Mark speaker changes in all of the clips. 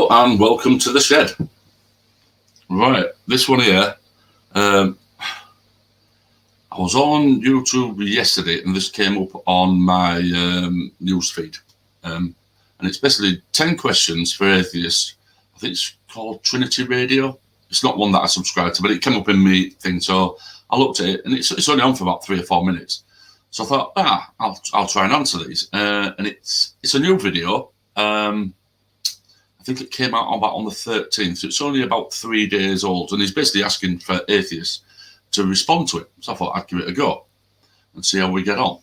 Speaker 1: and welcome to the shed. Right, this one here, I was on YouTube yesterday and this came up on my news feed. And it's basically 10 questions for atheists. I think it's called Trinity Radio. It's not one that I subscribe to, but it came up in my thing. So I looked at it and it's only on for about 3 or 4 minutes. So I thought, I'll try and answer these. And it's a new video. I think it came out on the 13th. So it's only about 3 days old. And he's basically asking for atheists to respond to it. So I thought I'd give it a go and see how we get on.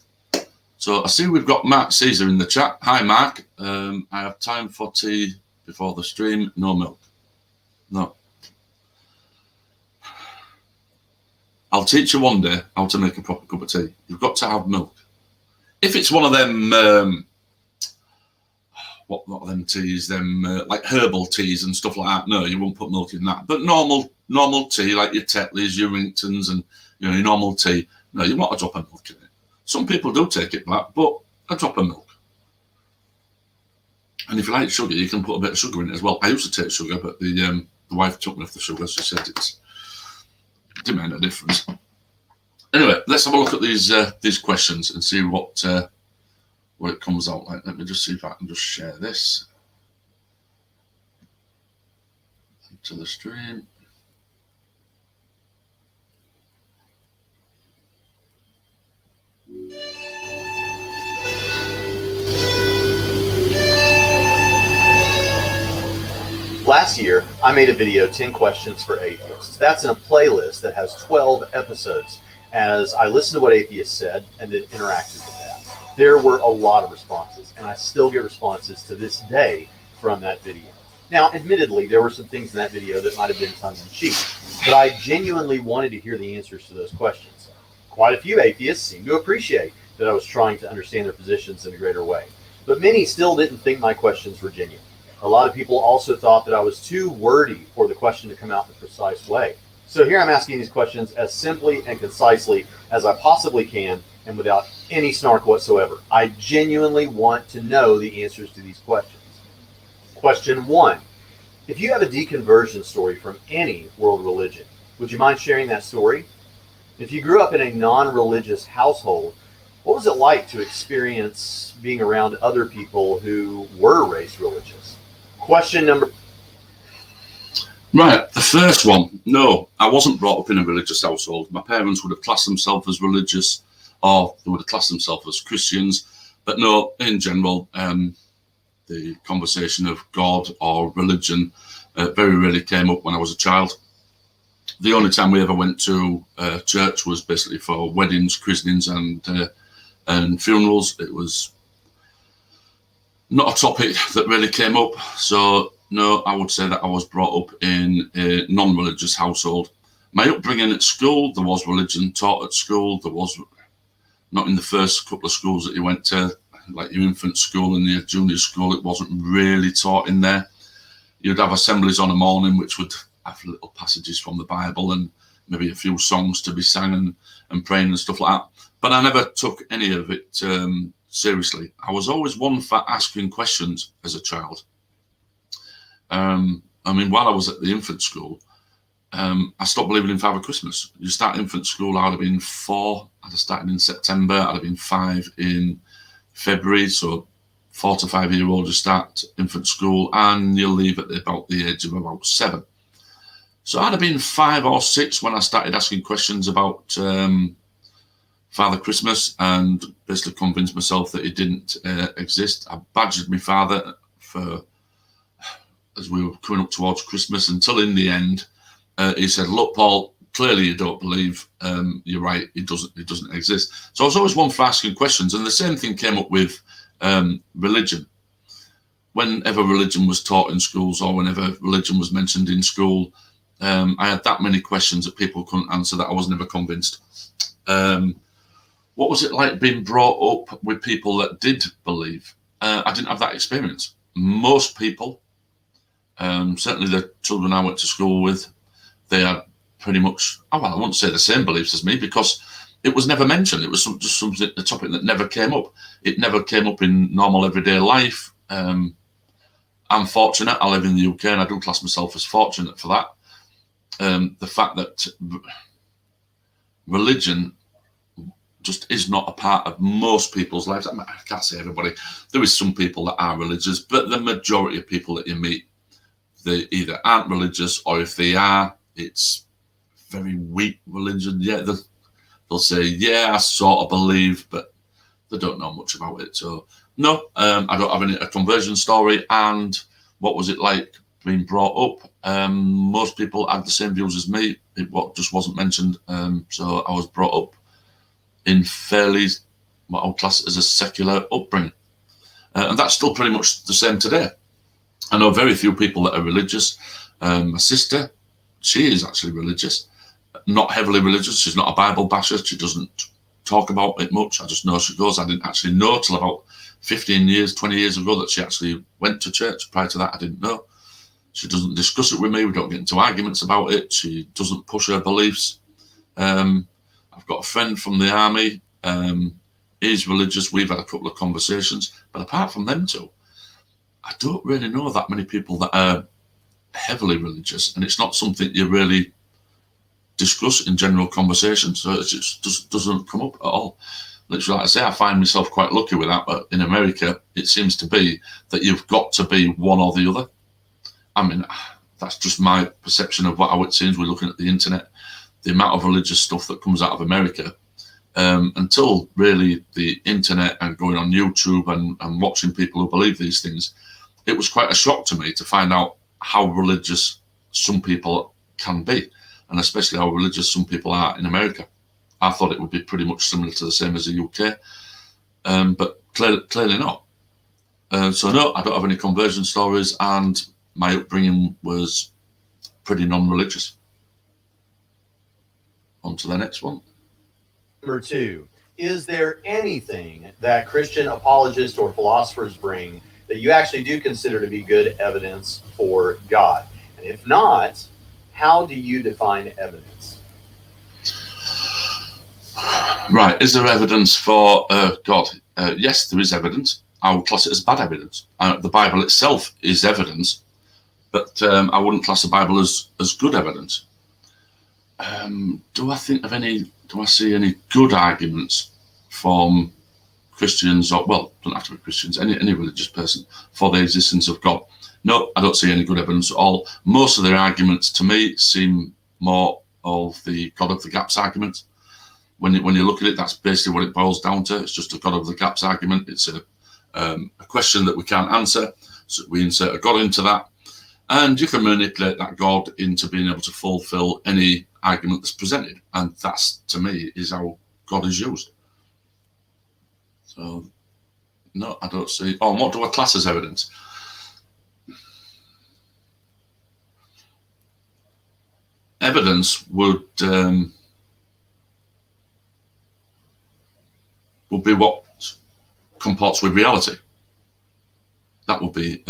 Speaker 1: So I see we've got Mark Caesar in the chat. Hi, Mark. I have time for tea before the stream. No milk. No. I'll teach you one day how to make a proper cup of tea. You've got to have milk. If it's one of them, what are them teas? Like herbal teas and stuff like that. No, you won't put milk in that. But normal tea, like your Tetleys, your Ringtons, and your normal tea. No, you want a drop of milk in it. Some people do take it back, but a drop of milk. And if you like sugar, you can put a bit of sugar in it as well. I used to take sugar, but the wife took me off the sugar. She said it didn't make a difference. Anyway, let's have a look at these questions and see what it comes out like. Let me just see if I can just share this to the stream.
Speaker 2: Last year, I made a video, 10 Questions for Atheists. That's in a playlist that has 12 episodes, as I listened to what atheists said and then interacted with that. There were a lot of responses, and I still get responses to this day from that video. Now, admittedly, there were some things in that video that might have been tongue-in-cheek, but I genuinely wanted to hear the answers to those questions. Quite a few atheists seemed to appreciate that I was trying to understand their positions in a greater way, but many still didn't think my questions were genuine. A lot of people also thought that I was too wordy for the question to come out in a precise way. So here I'm asking these questions as simply and concisely as I possibly can and without any snark whatsoever. I genuinely want to know the answers to these questions. Question 1. If you have a deconversion story from any world religion, would you mind sharing that story? If you grew up in a non-religious household, what was it like to experience being around other people who were raised religious? Question number...
Speaker 1: Right, the first one. No, I wasn't brought up in a religious household. My parents would have classed themselves as religious, or they would have classed themselves as Christians. But no, in general, the conversation of God or religion very rarely came up when I was a child. The only time we ever went to church was basically for weddings, christenings, and funerals. It was not a topic that really came up. So no, I would say that I was brought up in a non-religious household. My upbringing at school, there was religion taught at school. There was not in the first couple of schools that you went to, like your infant school and your junior school. It wasn't really taught in there. You'd have assemblies on a morning, which would have little passages from the Bible and maybe a few songs to be sang and praying and stuff like that. But I never took any of it seriously. I was always one for asking questions as a child. I mean, while I was at the infant school, I stopped believing in Father Christmas. You start infant school, I'd have been 4. I'd have started in September. I'd have been 5 in February. So 4 to 5 year old, you start infant school and you'll leave at about the age of about 7. So I'd have been 5 or 6 when I started asking questions about Father Christmas and basically convinced myself that it didn't exist. I badgered my father as we were coming up towards Christmas until in the end he said, "Look, Paul, clearly you don't believe. You're right. It doesn't exist." So I was always one for asking questions, and the same thing came up with religion. Whenever religion was taught in schools or whenever religion was mentioned in school, I had that many questions that people couldn't answer that I was never convinced. What was it like being brought up with people that did believe? I didn't have that experience. Most people, certainly the children I went to school with, they had pretty much, I wouldn't say the same beliefs as me because it was never mentioned. It was just something, a topic that never came up. It never came up in normal everyday life. I'm fortunate. I live in the UK, and I do class myself as fortunate for that. The fact that religion just is not a part of most people's lives. I can't say everybody. There is some people that are religious, but the majority of people that you meet, they either aren't religious, or if they are, it's very weak religion. Yeah, they'll say, yeah, I sort of believe, but they don't know much about it. So no, I don't have a conversion story. And what was it like being brought up? Most people had the same views as me. It just wasn't mentioned. So I was brought up in fairly what I would class as a secular upbringing. And that's still pretty much the same today. I know very few people that are religious. My sister, she is actually religious, not heavily religious. She's not a Bible basher. She doesn't talk about it much. I just know she goes. I didn't actually know till about 15 years, 20 years ago that she actually went to church. Prior to that, I didn't know. She doesn't discuss it with me. We don't get into arguments about it. She doesn't push her beliefs. I've got a friend from the army. He's religious. We've had a couple of conversations. But apart from them two, I don't really know that many people that are heavily religious. And it's not something you really discuss in general conversation. So it just doesn't come up at all. Literally, like I say, I find myself quite lucky with that. But in America, it seems to be that you've got to be one or the other. I mean, that's just my perception of how it seems. We're looking at the internet, the amount of religious stuff that comes out of America. Until really the internet and going on YouTube and watching people who believe these things, it was quite a shock to me to find out how religious some people can be, and especially how religious some people are in America. I thought it would be pretty much similar to the same as the UK, but clearly not. So no, I don't have any conversion stories, and my upbringing was pretty non-religious. On to the next one.
Speaker 2: Number 2, is there anything that Christian apologists or philosophers bring that you actually do consider to be good evidence for God? And if not, how do you define evidence?
Speaker 1: Right, is there evidence for God? Yes, there is evidence. I would class it as bad evidence. The Bible itself is evidence, but I wouldn't class the Bible as good evidence. Do I see any good arguments from Christians, or, well, don't have to be Christians, any religious person, for the existence of God? No, I don't see any good evidence at all. Most of their arguments to me seem more of the God of the gaps argument. When you look at it, that's basically what it boils down to. It's just a God of the gaps argument. It's a question that we can't answer, so we insert a God into that, and you can manipulate that God into being able to fulfill any argument that's presented. And that's, to me, is how God is used. So, no, I don't see. Oh, and what do I class as evidence? Evidence would be what comports with reality. That would be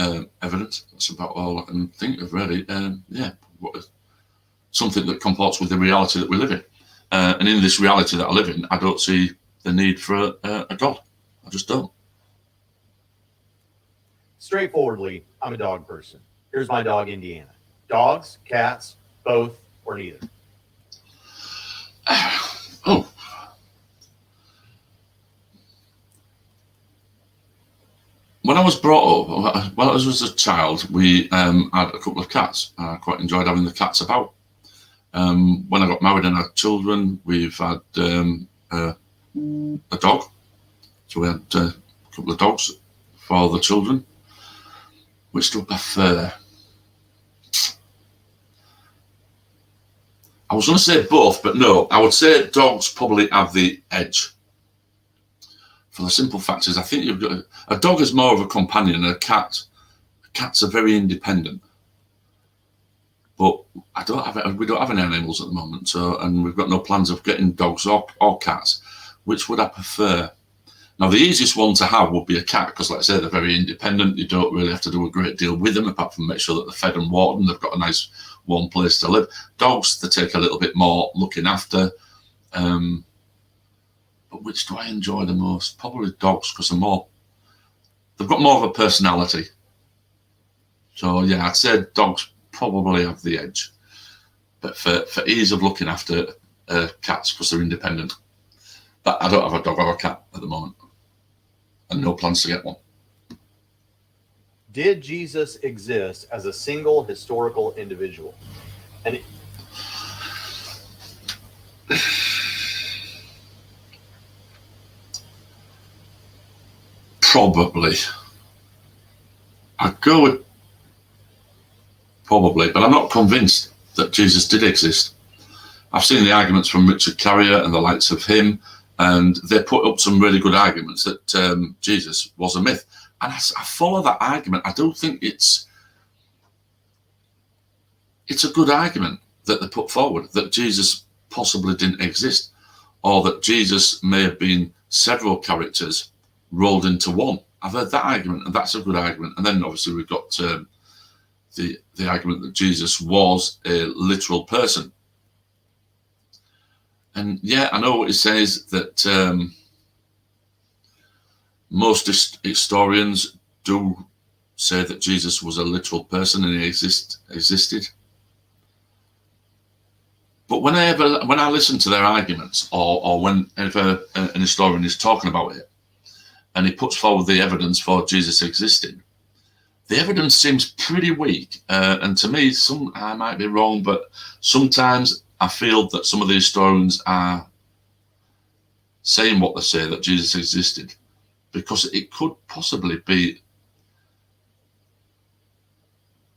Speaker 1: evidence. That's about all I can think of, really. Something that comports with the reality that we live in. And in this reality that I live in, I don't see the need for a God. I just don't.
Speaker 2: Straightforwardly, I'm a dog person. Here's my dog, Indiana. Dogs, cats, both, or neither?
Speaker 1: Oh. When I was brought up, when I was a child, we had a couple of cats. I quite enjoyed having the cats about. When I got married and had children, we've had a dog. So we had a couple of dogs for the children. Which do I prefer? I was going to say both, but no. I would say dogs probably have the edge. For the simple fact is, I think you've got a dog is more of a companion than a cat. Cats are very independent. But we don't have any animals at the moment, and we've got no plans of getting dogs or cats. Which would I prefer? Now, the easiest one to have would be a cat, because, like I say, they're very independent. You don't really have to do a great deal with them, apart from make sure that they're fed and watered and they've got a nice warm place to live. Dogs, they take a little bit more looking after. But which do I enjoy the most? Probably dogs, because they've got more of a personality. So yeah, I'd say dogs probably have the edge. But for ease of looking after cats, because they're independent. But I don't have a dog or a cat at the moment, and no plans to get one.
Speaker 2: Did Jesus exist as a single historical individual? And
Speaker 1: probably. I'd go with probably, but I'm not convinced that Jesus did exist. I've seen the arguments from Richard Carrier and the likes of him, and they put up some really good arguments that Jesus was a myth. And I follow that argument. I do think it's a good argument that they put forward, that Jesus possibly didn't exist, or that Jesus may have been several characters rolled into one. I've heard that argument, and that's a good argument. And then obviously we've got the argument that Jesus was a literal person. And yeah, I know what it says, that most historians do say that Jesus was a literal person and he existed. But when I listen to their arguments, or whenever an historian is talking about it, and he puts forward the evidence for Jesus existing, the evidence seems pretty weak. And to me, I might be wrong, but sometimes I feel that some of the historians are saying what they say, that Jesus existed, because it could possibly be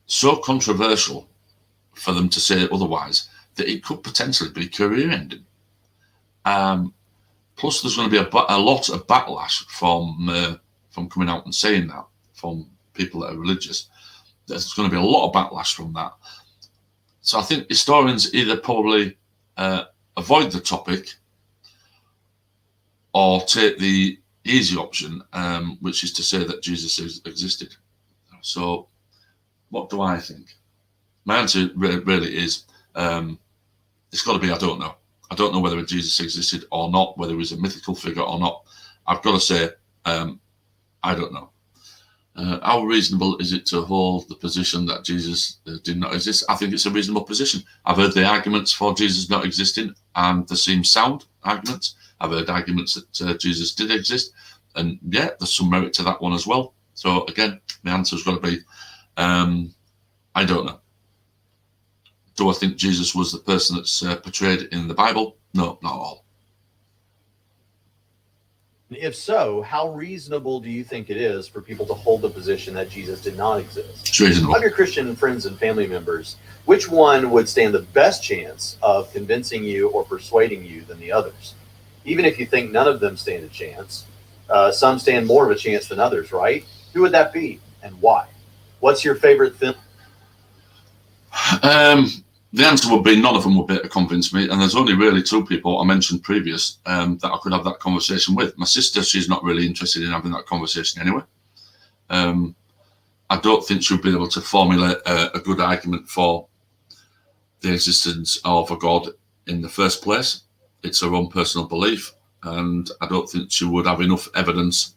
Speaker 1: so controversial for them to say otherwise that it could potentially be career ending. Plus, there's going to be a lot of backlash from coming out and saying that, from people that are religious. There's going to be a lot of backlash from that. So I think historians either probably avoid the topic or take the easy option, which is to say that Jesus existed. So what do I think? My answer really is, it's got to be I don't know. I don't know whether Jesus existed or not, whether he was a mythical figure or not. I've got to say, I don't know. How reasonable is it to hold the position that Jesus did not exist? I think it's a reasonable position. I've heard the arguments for Jesus not existing, and they seem sound arguments. I've heard arguments that Jesus did exist, and yeah, there's some merit to that one as well. So again, the answer's got to be, I don't know. Do I think Jesus was the person that's portrayed in the Bible? No, not at all.
Speaker 2: if so, how reasonable do you think it is for people to hold the position that Jesus did not exist?
Speaker 1: It's reasonable.
Speaker 2: Of your Christian friends and family members, which one would stand the best chance of convincing you or persuading you than the others? Even if you think none of them stand a chance, some stand more of a chance than others, right? Who would that be and why? What's your favorite film?
Speaker 1: The answer would be none of them would be able to convince me, and there's only really two people I mentioned previous that I could have that conversation with. My sister, she's not really interested in having that conversation anyway. I don't think she'll be able to formulate a good argument for the existence of a God in the first place. It's her own personal belief, and I don't think she would have enough evidence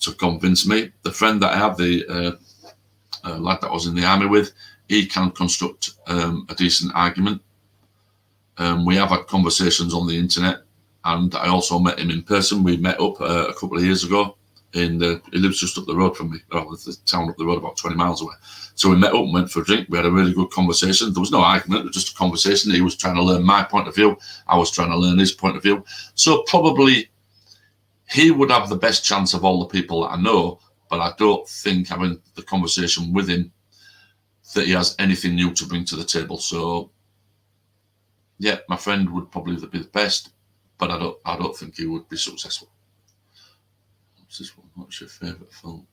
Speaker 1: to convince me. The friend that I have, the lad that I was in the army with, he can construct a decent argument. We have had conversations on the internet, and I also met him in person. We met up a couple of years ago. He lives just up the road from me, the town up the road, about 20 miles away. So we met up and went for a drink. We had a really good conversation. There was no argument, it was just a conversation. He was trying to learn my point of view. I was trying to learn his point of view. So probably he would have the best chance of all the people that I know, but I don't think having the conversation with him that he has anything new to bring to the table. So yeah, my friend would probably be the best, but I don't think he would be successful. What's this one? What's your favourite film?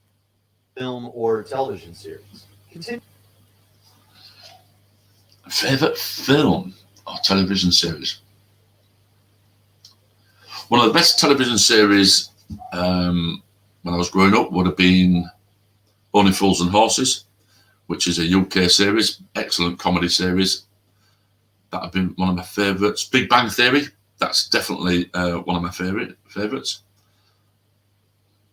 Speaker 2: Film or television series? Continue.
Speaker 1: Favourite film or television series? One of the best television series when I was growing up would have been Only Fools and Horses, which is a UK series, excellent comedy series. That have been one of my favourites. Big Bang Theory, that's definitely one of my favourites.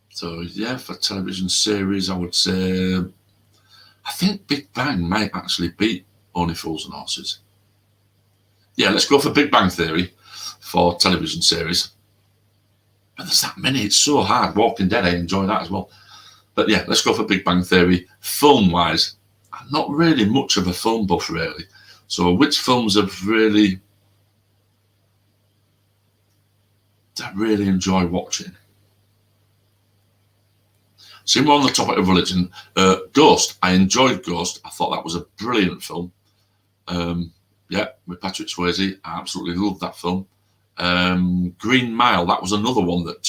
Speaker 1: So yeah, for television series, I would say I think Big Bang might actually beat Only Fools and Horses. Yeah, let's go for Big Bang Theory for television series. But there's that many, it's so hard. Walking Dead, I enjoy that as well. But yeah, let's go for Big Bang Theory. Film-wise, I'm not really much of a film buff, really. So which films have I really enjoy watching? See, we're on the topic of religion. Ghost, I enjoyed Ghost. I thought that was a brilliant film. Yeah, with Patrick Swayze, I absolutely loved that film. Green Mile, that was another one that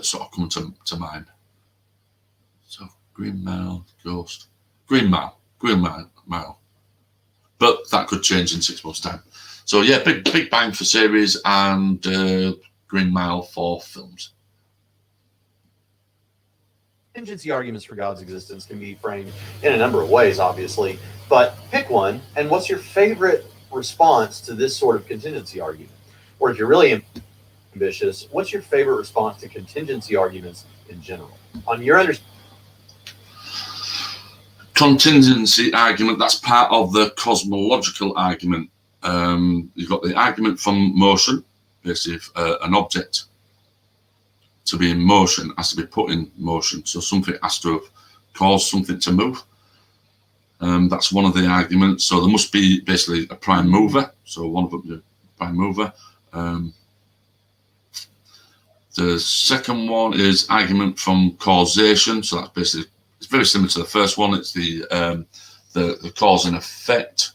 Speaker 1: sort of come to mind. So Green Mile, Ghost, Green Mile. But that could change in 6 months' time. So yeah, Big Bang for series and Green Mile for films.
Speaker 2: Contingency arguments for God's existence can be framed in a number of ways, obviously, but pick one. And what's your favorite response to this sort of contingency argument? Or if you're really ambitious, what's your favorite response to contingency arguments in general? On your understanding,
Speaker 1: contingency argument, that's part of the cosmological argument. You've got the argument from motion. Basically, if an object to be in motion has to be put in motion, so something has to have caused something to move. That's one of the arguments. So there must be basically a prime mover. So one of them is a prime mover. The second one is argument from causation. So that's basically, it's very similar to the first one. It's the cause and effect.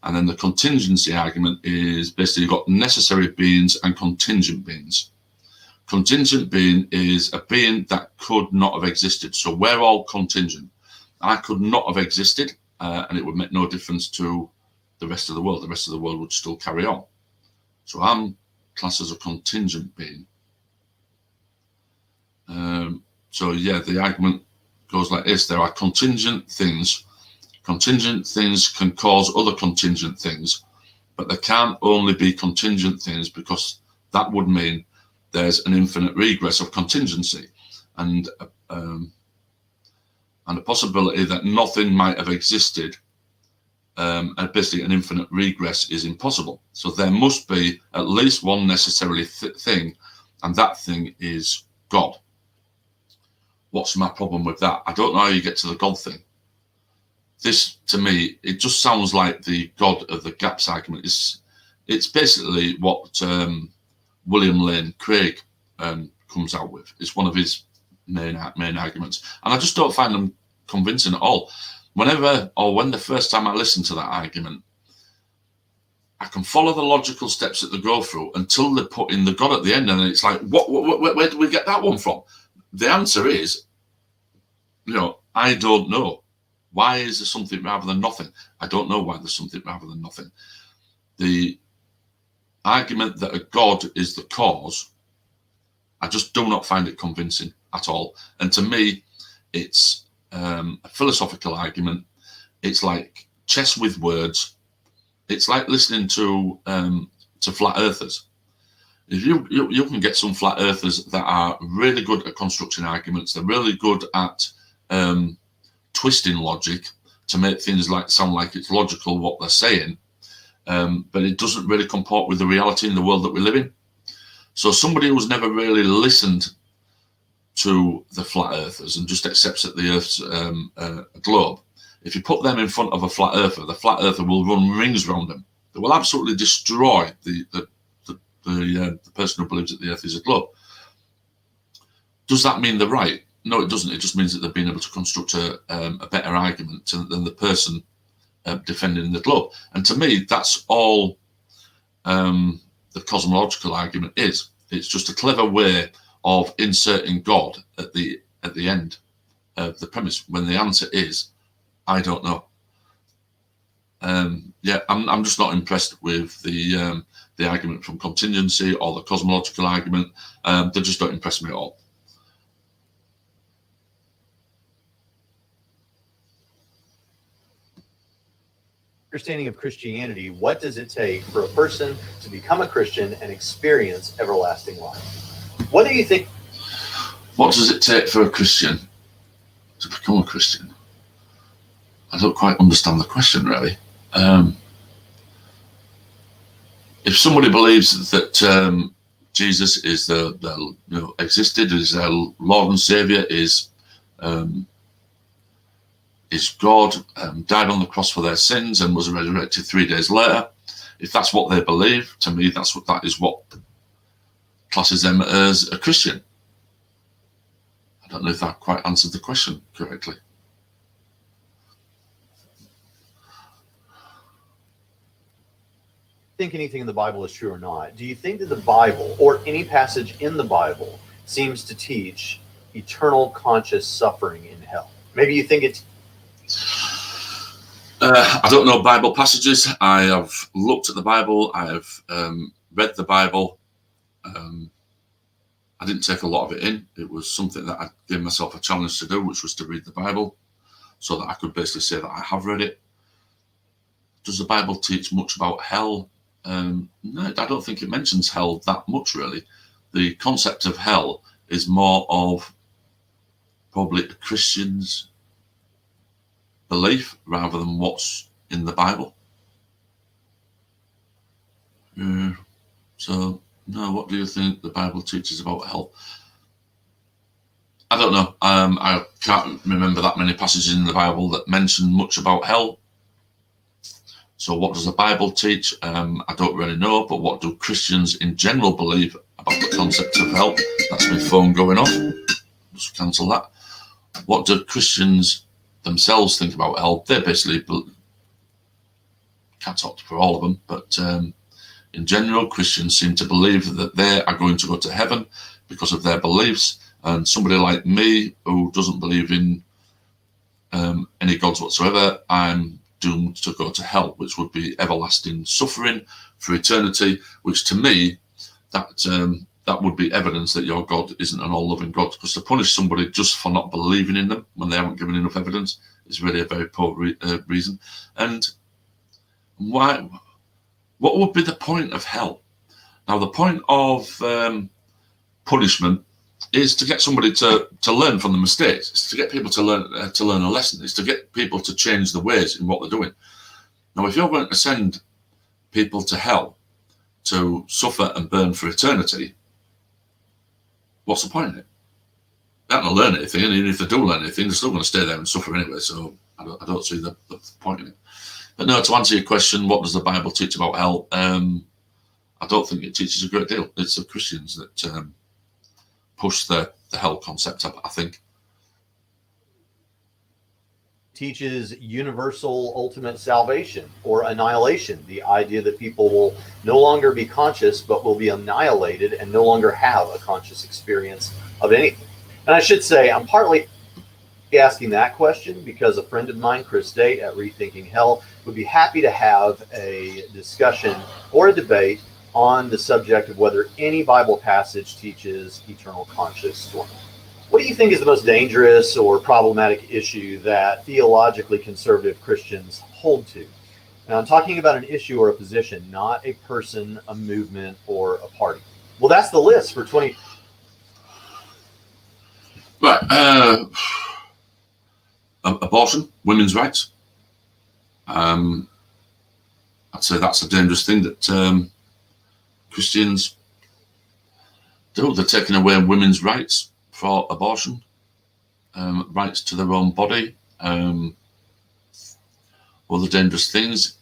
Speaker 1: And then the contingency argument is basically you've got necessary beings and contingent beings. Contingent being is a being that could not have existed. So we're all contingent. I could not have existed, and it would make no difference to the rest of the world. The rest of the world would still carry on. So I'm classed as a contingent being. So yeah, the argument goes like this. There are contingent things. Contingent things can cause other contingent things, but there can only be contingent things because that would mean there's an infinite regress of contingency, and a possibility that nothing might have existed, and basically an infinite regress is impossible. So there must be at least one necessary thing, and that thing is God. What's my problem with that? I don't know how you get to the God thing. This, to me, it just sounds like the God of the gaps argument. It's basically what William Lane Craig comes out with. It's one of his main arguments, and I just don't find them convincing at all. When the first time I listen to that argument, I can follow the logical steps that they go through until they put in the God at the end, and it's like, where do we get that one from? The answer is, I don't know. Why is there something rather than nothing? I don't know why there's something rather than nothing. The argument that a God is the cause, I just do not find it convincing at all. And to me, it's a philosophical argument. It's like chess with words. It's like listening to flat earthers. If you can get some flat earthers that are really good at constructing arguments, they're really good at twisting logic to make things sound like it's logical what they're saying, but it doesn't really comport with the reality in the world that we live in. So somebody who's never really listened to the flat earthers and just accepts that the Earth's a globe, if you put them in front of a flat earther, the flat earther will run rings around them. They will absolutely destroy the person who believes that the Earth is a globe. Does that mean they're right? No, it doesn't. It just means that they've been able to construct a better argument than the person defending the globe. And to me, that's all the cosmological argument is. It's just a clever way of inserting God at the end of the premise when the answer is, I don't know. I'm just not impressed with the argument from contingency or the cosmological argument. They just don't impress me at all.
Speaker 2: Understanding of Christianity, what does it take for a person to become a Christian and experience everlasting life? What do you think?
Speaker 1: What does it take for a Christian to become a Christian? I don't quite understand the question, really. If somebody believes that Jesus is existed, is their Lord and Savior, is God, died on the cross for their sins and was resurrected 3 days later, if that's what they believe, to me, that is what classes them as a Christian. I don't know if that quite answered the question correctly.
Speaker 2: Think anything in the Bible is true or not. Do you think that the Bible or any passage in the Bible seems to teach eternal conscious suffering in hell? Maybe you think it's...
Speaker 1: I don't know Bible passages. I have looked at the Bible. I have read the Bible. I didn't take a lot of it in. It was something that I gave myself a challenge to do, which was to read the Bible, so that I could basically say that I have read it. Does the Bible teach much about hell? No, I don't think it mentions hell that much, really. The concept of hell is more of probably a Christian's belief rather than what's in the Bible. So, no, what do you think the Bible teaches about hell? I don't know. I can't remember that many passages in the Bible that mention much about hell. So what does the Bible teach? I don't really know, but what do Christians in general believe about the concept of hell? That's my phone going off. Just cancel that. What do Christians themselves think about hell? They basically, can't talk for all of them, but in general, Christians seem to believe that they are going to go to heaven because of their beliefs. And somebody like me, who doesn't believe in any gods whatsoever, I'm doomed to go to hell, which would be everlasting suffering for eternity, which to me, that would be evidence that your God isn't an all-loving God, because to punish somebody just for not believing in them when they haven't given enough evidence is really a very poor reason. And why? What would be the point of hell? Now, the point of punishment is to get somebody to learn from the mistakes. It's to get people to learn a lesson. It's to get people to change the ways in what they're doing. Now, if you're going to send people to hell to suffer and burn for eternity, what's the point in it? They're not going to learn anything, and even if they do learn anything, they're still going to stay there and suffer anyway. So I don't see the point in it. But no, to answer your question, what does the Bible teach about hell? I don't think it teaches a great deal. It's the Christians that push the hell concept up, I think.
Speaker 2: Teaches universal ultimate salvation or annihilation, the idea that people will no longer be conscious but will be annihilated and no longer have a conscious experience of anything. And I should say, I'm partly asking that question because a friend of mine, Chris Date at Rethinking Hell, would be happy to have a discussion or a debate on the subject of whether any Bible passage teaches eternal conscious suffering. What do you think is the most dangerous or problematic issue that theologically conservative Christians hold to? Now, I'm talking about an issue or a position, not a person, a movement, or a party. Well, that's the list for 20.
Speaker 1: Right. Abortion, women's rights. I'd say that's a dangerous thing that Christians do. They're taking away women's rights for abortion, rights to their own body, other dangerous things,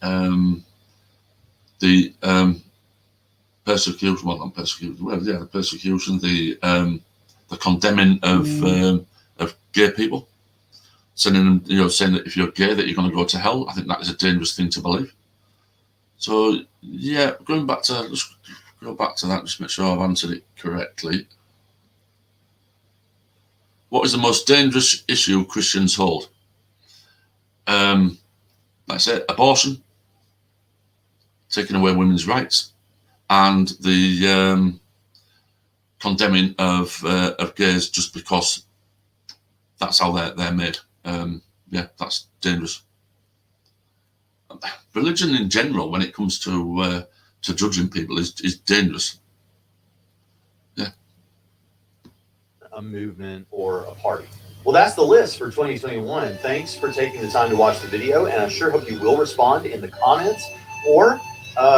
Speaker 1: the persecution, well, not persecution, well, yeah, the persecution, the condemning of gay people, sending them, saying that if you're gay that you're going to go to hell. I think that is a dangerous thing to believe. So yeah, let's go back to that, just make sure I've answered it correctly. What is the most dangerous issue Christians hold? Like I said, abortion, taking away women's rights, and the condemning of gays just because that's how they're made. Yeah, that's dangerous. Religion in general, when it comes to judging people, is dangerous.
Speaker 2: A movement or a party. Well, that's the list for 2021. And thanks for taking the time to watch the video. And I sure hope you will respond in the comments or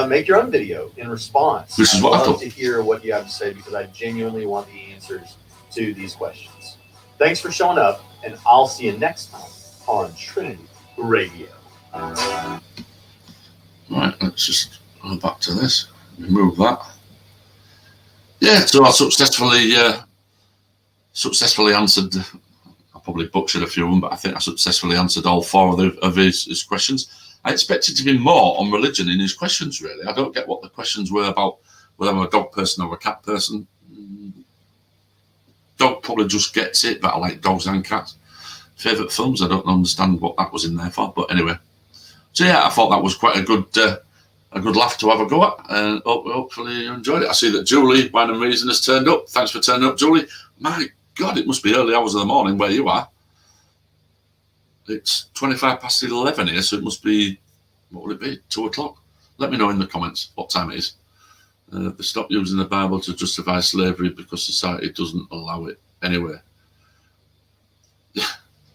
Speaker 2: make your own video in response.
Speaker 1: This is what
Speaker 2: I'd
Speaker 1: I
Speaker 2: love
Speaker 1: thought.
Speaker 2: to hear what you have to say because I genuinely want the answers to these questions. Thanks for showing up, and I'll see you next time on Trinity Radio.
Speaker 1: Right, let's just go back to this. Remove that. Yeah, so I successfully answered. I probably butchered a few of them, but I think I successfully answered all four of his questions. I expected to be more on religion in his questions, really. I don't get what the questions were about whether I'm a dog person or a cat person. Dog probably just gets it, but I like dogs and cats. Favourite films, I don't understand what that was in there for, but anyway. So yeah, I thought that was quite a good laugh to have a go at, and hopefully you enjoyed it. I see that Julie, Wine and Reason, has turned up. Thanks for turning up, Julie. My God, it must be early hours of the morning where you are. It's 11 here, so it must be, what would it be, 2 o'clock? Let me know in the comments what time it is. They stopped using the Bible to justify slavery because society doesn't allow it anyway.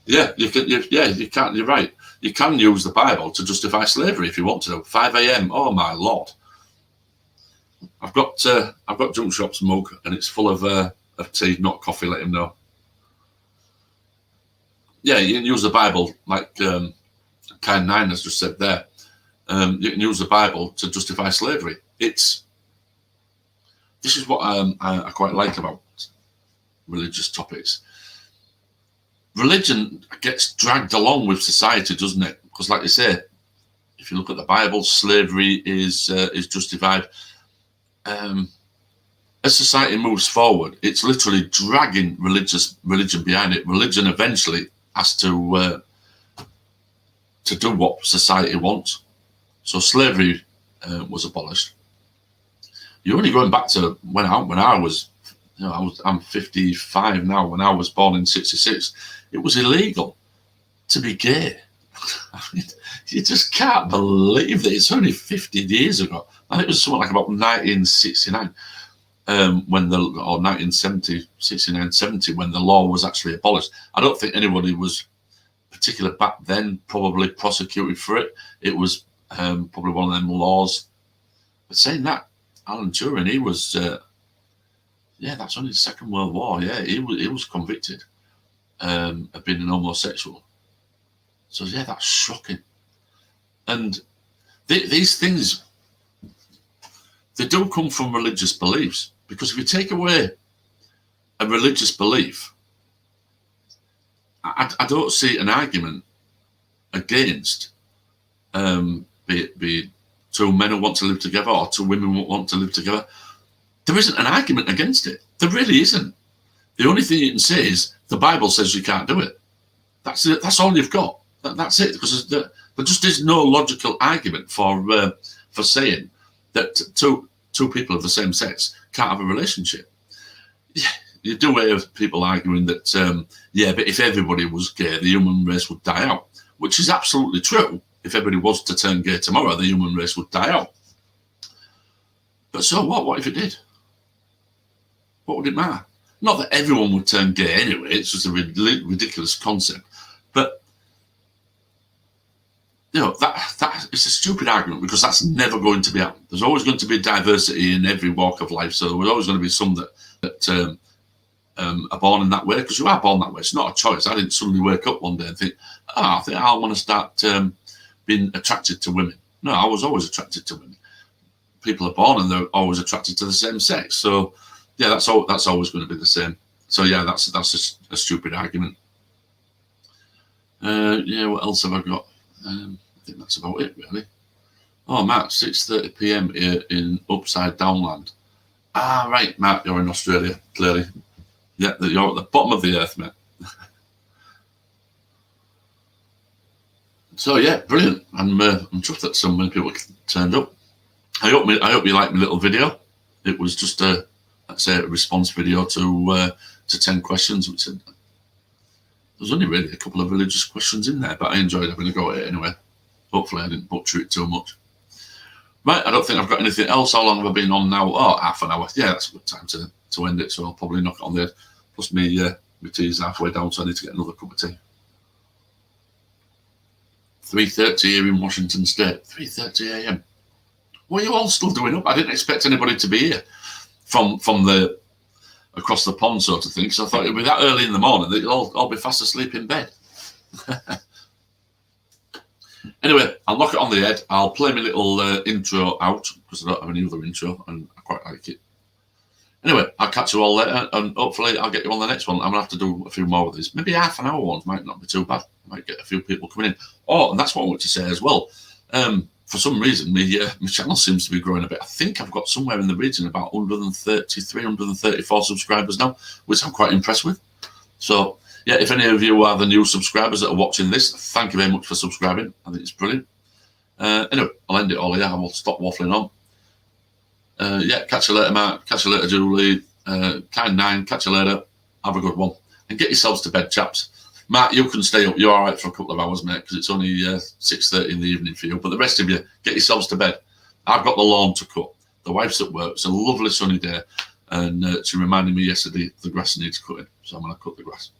Speaker 1: Yeah, you can. You can't. You're right. You can use the Bible to justify slavery if you want to. 5 a.m. Oh my Lord! I've got Junk Shop's mug and it's full of tea, not coffee. Let him know. Yeah, you can use the Bible like Kind Nine has just said there. You can use the Bible to justify slavery. This is what I quite like about religious topics. Religion gets dragged along with society, doesn't it? Because, like you say, if you look at the Bible, slavery is justified. As society moves forward, it's literally dragging religion behind it. Religion eventually has to do what society wants. So slavery was abolished. You're only going back to when I was, I'm 55 now. When I was born in '66. It was illegal to be gay. I mean, you just can't believe that it's only 50 years ago. I think it was something like about 1969, or 1970, 69, 70, when the law was actually abolished. I don't think anybody was particularly back then probably prosecuted for it. It was probably one of them laws. But saying that, Alan Turing, he was, that's only the Second World War. Yeah, he was convicted. Of being an homosexual. So yeah, that's shocking. And these things, they do come from religious beliefs, because if you take away a religious belief, I don't see an argument against be two men who want to live together or two women who want to live together. There isn't an argument against it. There really isn't. The only thing you can say is the Bible says you can't do it. That's it. That's all you've got. That's it. Because there just is no logical argument for saying that two people of the same sex can't have a relationship. Yeah, you do have people arguing that but if everybody was gay, the human race would die out, which is absolutely true. If everybody was to turn gay tomorrow, the human race would die out. But so what? What if it did? What would it matter? Not that everyone would turn gay anyway, it's just a ridiculous concept. But, that it's a stupid argument, because that's never going to be happening. There's always going to be diversity in every walk of life. So there's always going to be some that are born in that way, because you are born that way. It's not a choice. I didn't suddenly wake up one day and think, I think I want to start being attracted to women. No, I was always attracted to women. People are born and they're always attracted to the same sex. So, yeah, that's always going to be the same. So yeah, that's a stupid argument. What else have I got? I think that's about it, really. Oh, Matt, 6:30 p.m. here in Upside Down Land. Ah, right, Matt, you're in Australia, clearly. Yeah, you're at the bottom of the earth, mate. So yeah, brilliant. I'm chuffed that so many people turned up. I hope you liked my little video. It was just a response video to 10 questions, which there's only really a couple of religious questions in there, but I enjoyed having a go at it anyway. Hopefully I didn't butcher it too much. Right, I don't think I've got anything else. How long have I been on now? Oh, half an hour. Yeah, that's a good time to end it, so I'll probably knock it on there. Plus me My tea's halfway down, so I need to get another cup of tea. 3:30 here in Washington State. 3:30 a.m. What are you all still doing up? I didn't expect anybody to be here from the across the pond sort of thing, so I thought it'd be that early in the morning that you'll all be fast asleep in bed. Anyway, I'll knock it on the head. I'll play my little intro out because I don't have any other intro and I quite like it. Anyway, I'll catch you all later and hopefully I'll get you on the next one. I'm going to have to do a few more of these. Maybe half an hour ones might not be too bad. I might get a few people coming in. Oh, and that's what I want to say as well. For some reason, my channel seems to be growing a bit. I think I've got somewhere in the region about 133, 134 subscribers now, which I'm quite impressed with. So, yeah, if any of you are the new subscribers that are watching this, thank you very much for subscribing. I think it's brilliant. Anyway, I'll end it all here. I will stop waffling on. Yeah, catch you later, Mark. Catch you later, Julie. Kind9, catch you later. Have a good one. And get yourselves to bed, chaps. Mark, you can stay up. You're all right for a couple of hours, mate, because it's only 6:30 in the evening for you. But the rest of you, get yourselves to bed. I've got the lawn to cut. The wife's at work. It's a lovely sunny day. And she reminded me yesterday the grass needs cutting. So I'm going to cut the grass.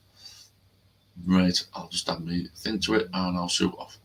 Speaker 1: Right, I'll just add my thing to it and I'll shoot off.